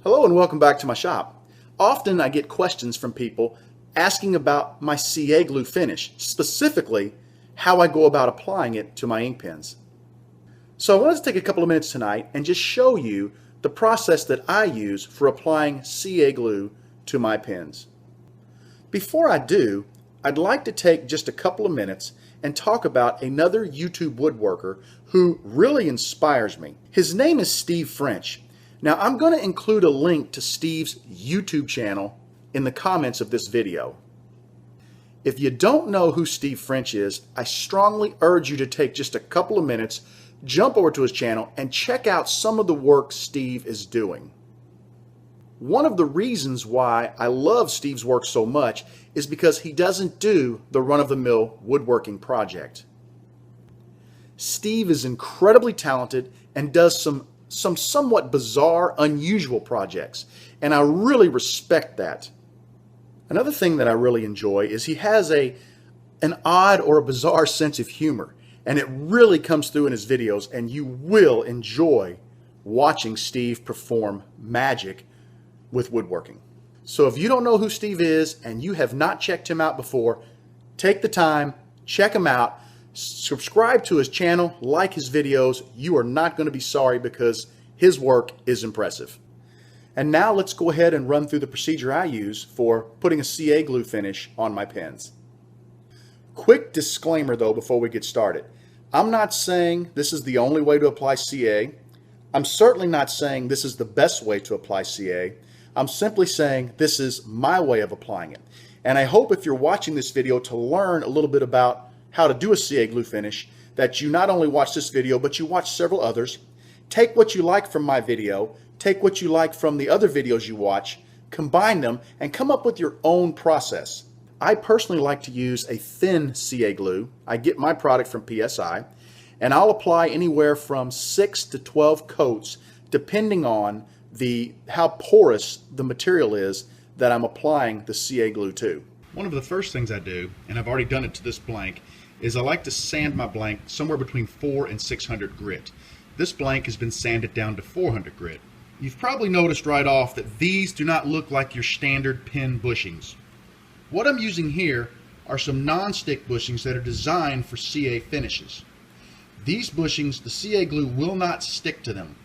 Hello and welcome back to my shop. Often I get questions from people asking about my CA glue finish, specifically how I go about applying it to my ink pens. So I wanted to take a couple of minutes tonight and just show you the process that I use for applying CA glue to my pens. Before I do, I'd like to take just a couple of minutes and talk about another YouTube woodworker who really inspires me. His name is Steve French. Now I'm going to include a link to Steve's YouTube channel in the comments of this video. If you don't know who Steve French is, I strongly urge you to take just a couple of minutes, jump over to his channel, and check out some of the work Steve is doing. One of the reasons why I love Steve's work so much is because he doesn't do the run-of-the-mill woodworking project. Steve is incredibly talented and does some somewhat bizarre, unusual projects, and I really respect that. Another thing that I really enjoy is he has an odd or a bizarre sense of humor, and it really comes through in his videos, and you will enjoy watching Steve perform magic with woodworking. So if you don't know who Steve is and you have not checked him out before, take the time, check him out, subscribe to his channel, like his videos. You are not going to be sorry because his work is impressive. And now let's go ahead and run through the procedure I use for putting a CA glue finish on my pens. Quick disclaimer though before we get started. I'm not saying this is the only way to apply CA. I'm certainly not saying this is the best way to apply CA. I'm simply saying this is my way of applying it. And I hope if you're watching this video to learn a little bit about how to do a CA glue finish, that you not only watch this video, but you watch several others. Take what you like from my video, take what you like from the other videos you watch, combine them, and come up with your own process. I personally like to use a thin CA glue. I get my product from PSI, and I'll apply anywhere from 6 to 12 coats, depending on how porous the material is that I'm applying the CA glue to. One of the first things I do, and I've already done it to this blank, is I like to sand my blank somewhere between 400 and 600 grit. This blank has been sanded down to 400 grit. You've probably noticed right off that these do not look like your standard pen bushings. What I'm using here are some non-stick bushings that are designed for CA finishes. These bushings, the CA glue will not stick to them.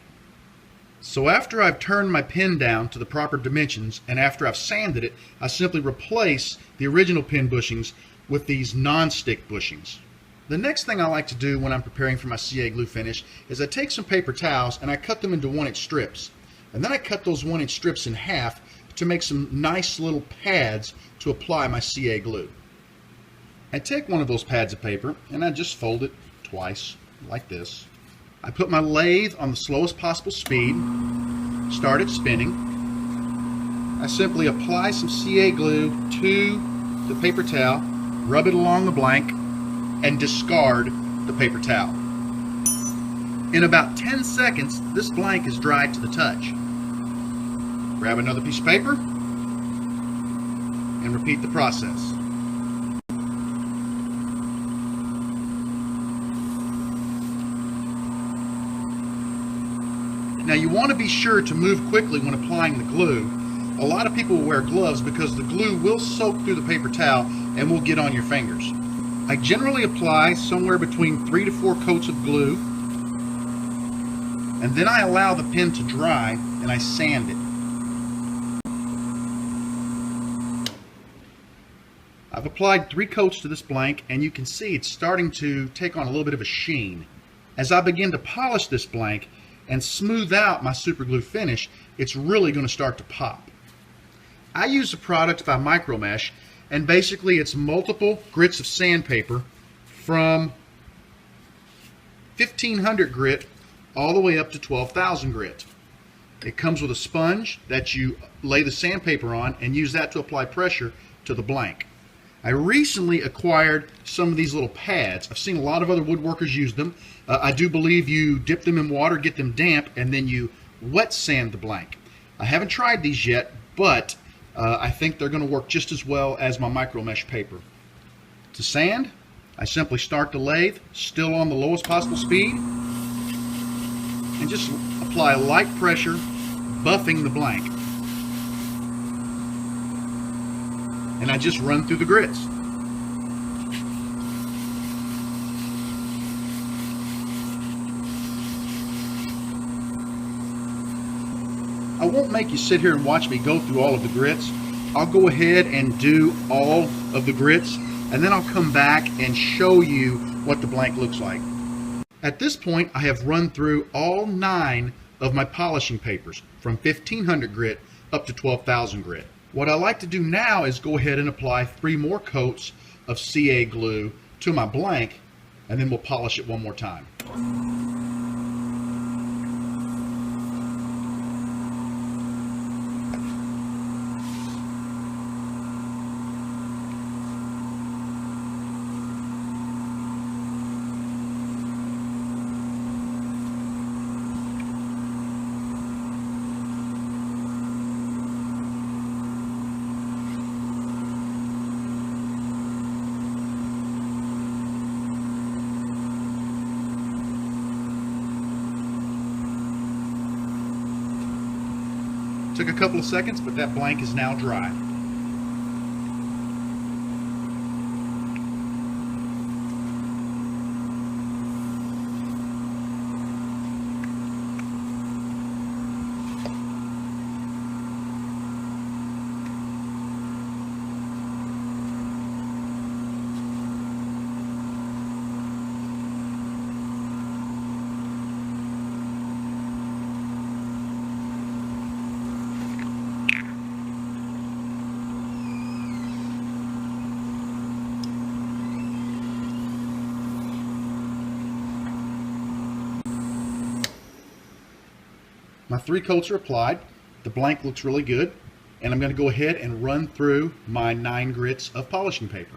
So after I've turned my pen down to the proper dimensions and after I've sanded it, I simply replace the original pen bushings with these non-stick bushings. The next thing I like to do when I'm preparing for my CA glue finish is I take some paper towels and I cut them into 1-inch strips. And then I cut those 1-inch strips in half to make some nice little pads to apply my CA glue. I take one of those pads of paper and I just fold it twice like this. I put my lathe on the slowest possible speed, start it spinning. I simply apply some CA glue to the paper towel, rub it along the blank, and discard the paper towel. In about 10 seconds, this blank is dried to the touch. Grab another piece of paper and repeat the process. Now you want to be sure to move quickly when applying the glue. A lot of people will wear gloves because the glue will soak through the paper towel and will get on your fingers. I generally apply somewhere between 3 to 4 coats of glue, and then I allow the pen to dry and I sand it. I've applied 3 coats to this blank and you can see it's starting to take on a little bit of a sheen. As I begin to polish this blank and smooth out my super glue finish, it's really going to start to pop. I use a product by Micromesh, and basically it's multiple grits of sandpaper from 1500 grit all the way up to 12,000 grit. It comes with a sponge that you lay the sandpaper on and use that to apply pressure to the blank. I recently acquired some of these little pads. I've seen a lot of other woodworkers use them. I do believe you dip them in water, get them damp, and then you wet sand the blank. I haven't tried these yet, but I think they're going to work just as well as my Micromesh paper. To sand, I simply start the lathe, still on the lowest possible speed, and just apply light pressure buffing the blank. And I just run through the grits. I won't make you sit here and watch me go through all of the grits. I'll go ahead and do all of the grits, and then I'll come back and show you what the blank looks like. At this point, I have run through all 9 of my polishing papers, from 1500 grit up to 12,000 grit. What I like to do now is go ahead and apply 3 more coats of CA glue to my blank, and then we'll polish it one more time. Took a couple of seconds, but that blank is now dry. My 3 coats are applied, the blank looks really good, and I'm going to go ahead and run through my 9 grits of polishing paper.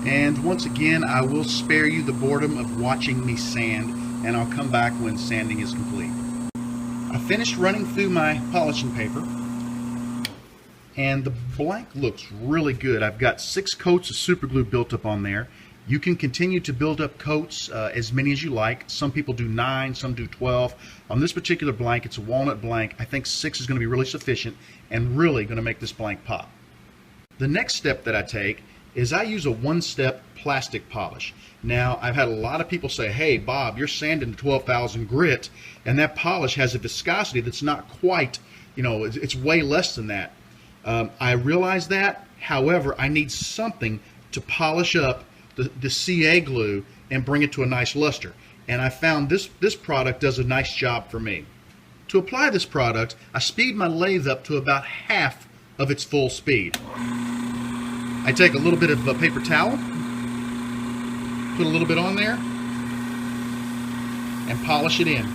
And once again, I will spare you the boredom of watching me sand, and I'll come back when sanding is complete. I finished running through my polishing paper, and the blank looks really good. I've got 6 coats of super glue built up on there. You can continue to build up coats as many as you like. Some people do 9, some do 12. On this particular blank, it's a walnut blank. I think 6 is going to be really sufficient and really going to make this blank pop. The next step that I take is I use a 1-step plastic polish. Now, I've had a lot of people say, hey Bob, you're sanding to 12,000 grit and that polish has a viscosity that's not quite, it's way less than that. I realize that. However, I need something to polish up the CA glue and bring it to a nice luster. And I found this product does a nice job for me. To apply this product, I speed my lathe up to about half of its full speed. I take a little bit of a paper towel, put a little bit on there, and polish it in.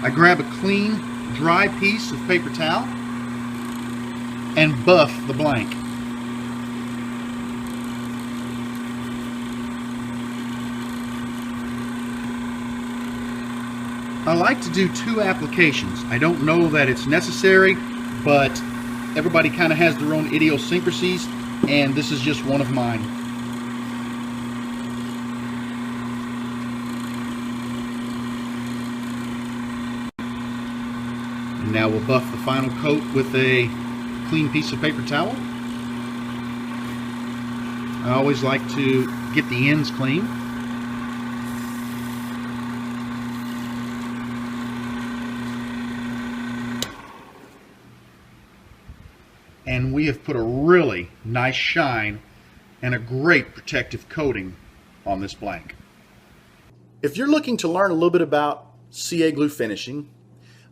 I grab a clean, dry piece of paper towel and buff the blank. I like to do 2 applications. I don't know that it's necessary, but everybody kind of has their own idiosyncrasies, and this is just one of mine. And now we'll buff the final coat with a clean piece of paper towel. I always like to get the ends clean. And we have put a really nice shine and a great protective coating on this blank. If you're looking to learn a little bit about CA glue finishing,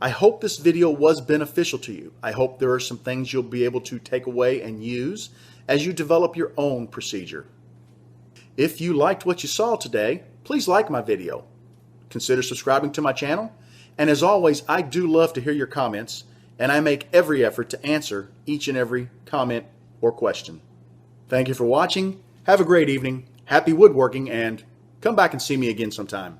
I hope this video was beneficial to you. I hope there are some things you'll be able to take away and use as you develop your own procedure. If you liked what you saw today, please like my video. Consider subscribing to my channel. And as always, I do love to hear your comments and I make every effort to answer each and every comment or question. Thank you for watching. Have a great evening. Happy woodworking, and come back and see me again sometime.